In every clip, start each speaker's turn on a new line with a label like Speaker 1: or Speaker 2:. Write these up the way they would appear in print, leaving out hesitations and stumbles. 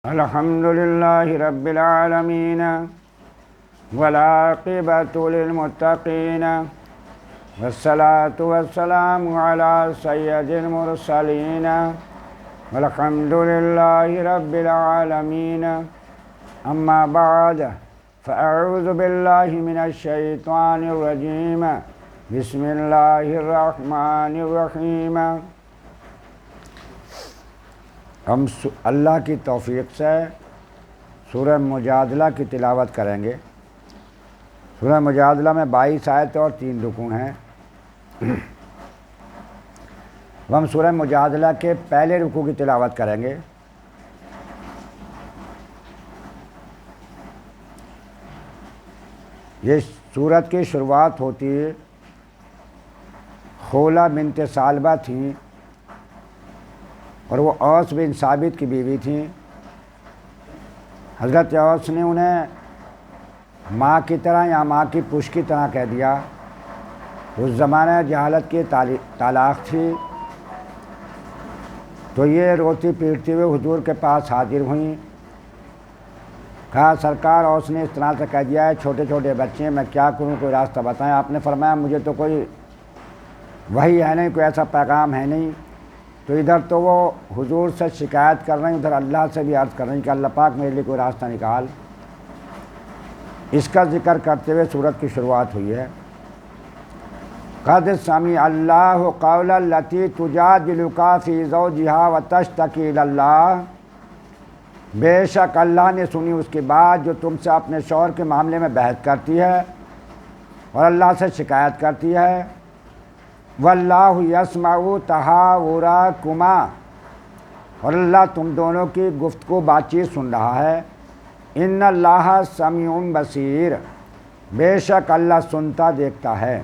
Speaker 1: الحمد لله رب العالمين والعاقبة للمتقين والصلاة والسلام على سيد المرسلين والحمد لله رب العالمين أما بعد فأعوذ بالله من الشيطان الرجيم بسم الله الرحمن الرحيم۔ ہم اللہ کی توفیق سے سورہ مجادلہ کی تلاوت کریں گے۔ سورہ مجادلہ میں 22 آیتیں اور 3 رکوع ہیں۔ ہم سورہ مجادلہ کے پہلے رکوع کی تلاوت کریں گے۔ یہ سورت کی شروعات ہوتی ہے، خولہ بنت ثعلبہ تھیں اور وہ اوس بن ثابت کی بیوی تھیں۔ حضرت اوس نے انہیں ماں کی طرح یا ماں کی پشت کی طرح کہہ دیا۔ اس زمانے جہالت کی طلاق تھی، تو یہ روتی پیٹتی ہوئے حضور کے پاس حاضر ہوئیں۔ کہا سرکار اوس نے اس طرح سے کہہ دیا ہے، چھوٹے چھوٹے بچے ہیں، میں کیا کروں، کوئی راستہ بتائیں۔ آپ نے فرمایا مجھے تو کوئی وحی ہے نہیں، کوئی ایسا پیغام ہے نہیں۔ تو ادھر تو وہ حضور سے شکایت کر رہے ہیں، ادھر اللہ سے بھی عرض کر رہے ہیں کہ اللہ پاک میرے لیے کوئی راستہ نکال۔ اس کا ذکر کرتے ہوئے سورت کی شروعات ہوئی ہے۔ قد سمع اللہ قول التی تجادلک فی زوجہا وتشتکی الی اللہ، بے شک اللہ نے سنی اس کی بات جو تم سے اپنے شوہر کے معاملے میں بحث کرتی ہے اور اللہ سے شکایت کرتی ہے۔ واللہ یسمع تحاورکما، اور اللہ تم دونوں کی گفتگو بات چیت سن رہا ہے۔ ان اللہ سمیع بصیر، بے شک اللہ سنتا دیکھتا ہے۔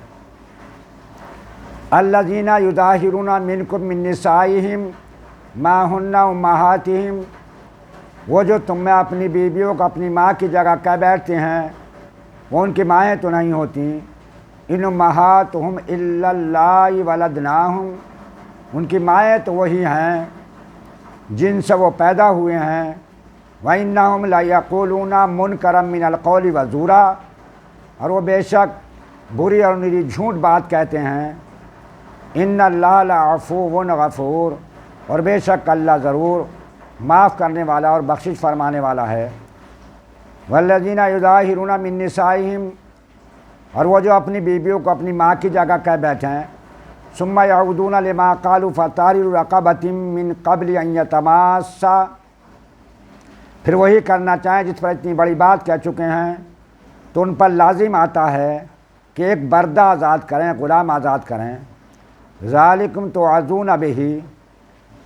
Speaker 1: الذین یظاہرون منکم من نسائہم ما ہن امہاتہم، وہ جو تم میں اپنی بیویوں کو اپنی ماں کی جگہ کہہ بیٹھتے ہیں، وہ ان کی مائیں تو نہیں ہوتیں۔ ان امہاتہم الا اللہ ولدناہم، ان کی مائیں تو وہی ہیں جن سے وہ پیدا ہوئے ہیں۔ وَإِنَّهُمْ لَيَقُولُونَ مُنْكَرًا مِنَ الْقَوْلِ وَزُورًا، اور وہ بے شک بری اور نری جھوٹ بات کہتے ہیں۔ إِنَّ اللَّهَ لَعَفُوٌّ غَفُورٌ، اور بے شک اللہ ضرور معاف کرنے والا اور بخشش فرمانے والا ہے۔ وَالَّذِينَ يُظَاهِرُونَ مِن نِّسَائِهِمْ، اور وہ جو اپنی بیویوں کو اپنی ماں کی جگہ کہہ بیٹھے ہیں۔ ثم يعودون لما قالوا فتحرير رقبة من قبل ان يتماسا، پھر وہی کرنا چاہیں جس پر اتنی بڑی بات کہہ چکے ہیں، تو ان پر لازم آتا ہے کہ ایک بردہ آزاد کریں، غلام آزاد کریں۔ ذالکم توعظون بہ،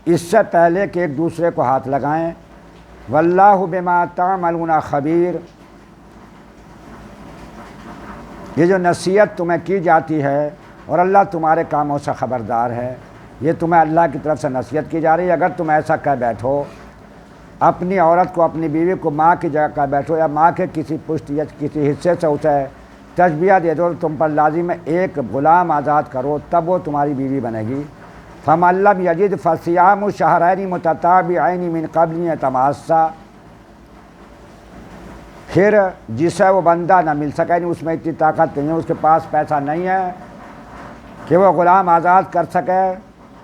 Speaker 1: اس سے پہلے کہ ایک دوسرے کو ہاتھ لگائیں۔ واللہ بما تعملون خبیر، یہ جو نصیحت تمہیں کی جاتی ہے اور اللہ تمہارے کاموں سے خبردار ہے، یہ تمہیں اللہ کی طرف سے نصیحت کی جا رہی ہے۔ اگر تم ایسا کہہ بیٹھو، اپنی عورت کو اپنی بیوی کو ماں کی جگہ کہہ بیٹھو، یا ماں کے کسی پشت یا کسی حصے سے اسے تشبیہ دے دو، تم پر لازم ہے ایک غلام آزاد کرو، تب وہ تمہاری بیوی بنے گی۔ فَمَن لَّمْ يَجِدْ فَصِيَامُ شَهْرَيْنِ مُتَتَابِعَيْنِ مِن قَبْلِ أَن يَتَمَاسَّا، پھر جسے وہ بندہ نہ مل سکے، اس میں اتنی طاقت نہیں ہے، اس کے پاس پیسہ نہیں ہے کہ وہ غلام آزاد کر سکے،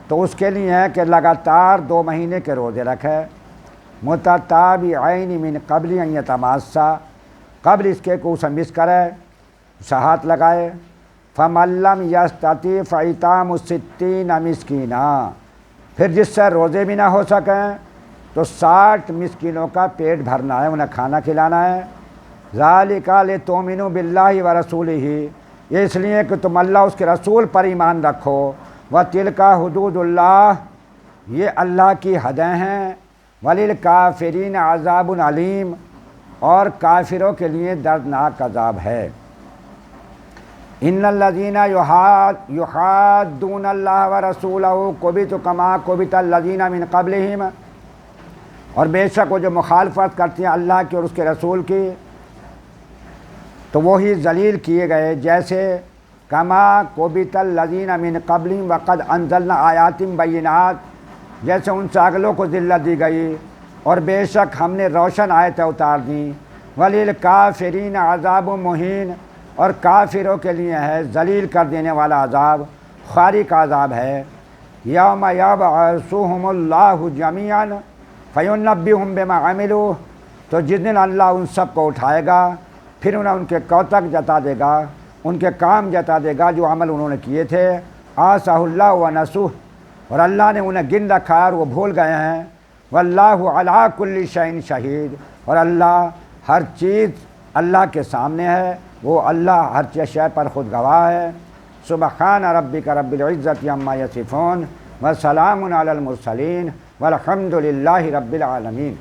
Speaker 1: تو اس کے لیے ہے کہ لگاتار 2 مہینے کے روزے رکھے۔ متتابعین من قبل ان یتماسا، قبل اس کے کو اسے مس کرے، اسے ہاتھ لگائے۔ فمن لم یستطع فاطعام 60 مسکینا، پھر جس سے روزے بھی نہ ہو سکیں تو 60 مسکینوں کا پیٹ بھرنا ہے، انہیں کھانا کھلانا ہے۔ ذالک لتؤمنوا باللہ ورسولہ، یہ اس لیے کہ تم اللہ اس کے رسول پر ایمان رکھو۔ وتلک حدود اللہ، یہ اللہ کی حدیں ہیں۔ وللکافرین عذاب علیم، اور کافروں کے لیے دردناک عذاب ہے۔ ان الذین یحادون اللہ ورسولہ کبتوا کما کبت الذین من قبلہم، اور بے شک وہ جو مخالفت کرتے ہیں اللہ کی اور اس کے رسول کی، تو وہی ذلیل کیے گئے جیسے کما کبت الذین من قبلہم وقد انزلنا آیات بینات، جیسے ان سے اگلوں کو ذلت دی گئی اور بے شک ہم نے روشن آیتیں اتار دیں، وَلِلْكَافِرِينَ عَذَابٌ مُّهِينٌ، اور کافروں کے لیے ہے ذلیل کر دینے والا عذاب، خواری کا عذاب ہے۔ یوم یبعثہم اللہ جمیعا فینبئہم بما عملوا، تو جس دن اللہ ان سب کو اٹھائے گا پھر انہیں ان کے کوتک جتا دے گا، ان کے کام جتا دے گا جو عمل انہوں نے کیے تھے۔ آسہ اللہ ونسوہ، اور اللہ نے انہیں گن رکھا ہے اور وہ بھول گئے ہیں۔ واللہ علی کل شیء شہید، اور اللہ ہر چیز اللہ کے سامنے ہے، وہ اللہ ہر شے پر خود گواہ ہے۔ سبحان ربک رب العزت عما یصفون وسلام علی المرسلین والحمد للہ رب العالمین۔